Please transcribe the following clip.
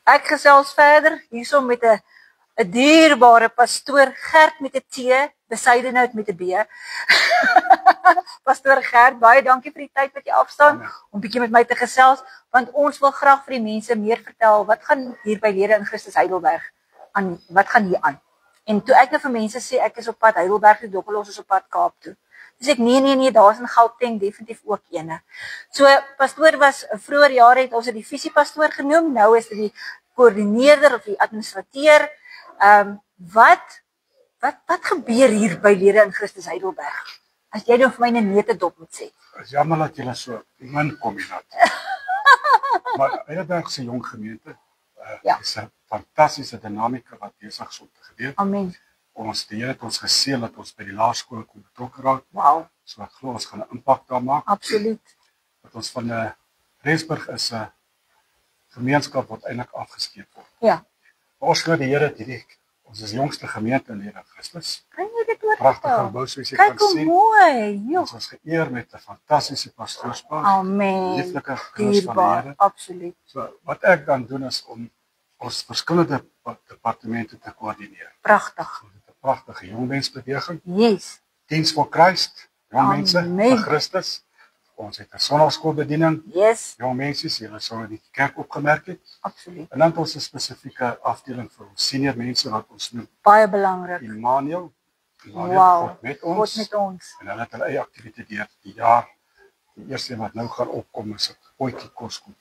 Ek gesels verder hierso met 'n dierbare pastoor Gert met 'n T, Besuidenhout met 'n B. Pastoor Gert, baie dankie vir die tyd wat jy afstaan om bietjie met my te gesels, want ons wil graag vir die mense meer vertel wat gaan hier by Lede in Christus Heidelberg aan, wat gaan hier aan. En toe ek nou vir mense sê ek is op pad Heidelberg toe, Dokkelos is op pad Kaap toe. Dus ek nee, daar's in Gauteng definitief ook ene. So pastoor was vroeër jare het ons dit die visiepastoor genoem, nou is dit die koördineerder of die administrateur. Wat gebeur hier by Lede in Christus Heidelberg? As jy nou vir my 'n netedop moet sê. Dit is jammer dat julle so min kom hier. Maar Heidelberg is 'n jong gemeente. Is 'n fantastiese dinamika wat besig is om te gebeur. Amen. Die Here het ons geseën dat ons by die laerskool kon betrokke raak. Wow. So ek glo ons gaan 'n impak daar maak. Absoluut. Dat ons van Rensburg is 'n gemeenskap wat eintlik afgeskeep word. Ja. Ons glo die Here het hierdie, ons is die jongste gemeente in Lede in Christus. Kan jy dit oor? Pragtige gebou soos jy kan Kyk hoe sien. mooi. Ons is geëer met 'n fantastiese pastoorspaar. Amen. Lieflike kinders van die Here. Absoluut. So wat ek dan doen is om ons verskillende departemente te koördineer. Pragtig. 'n Pragtige jongmensbeweging. Yes. Diens vir Christus, jong mense Amen. vir Christus. Ons het 'n sonnaarskoolbediening. Yes. Jong mense, julle sou in die kerk opgemerk het. Absoluut. En dan het ons 'n spesifieke afdeling vir ons senior mense wat ons noem Baie belangrik. Immanuel. Wow. God met ons. God met ons. En hulle het hulle eie aktiwiteite deur die jaar. Die eerste een wat nou gaan opkom is 'n potjie koskoek.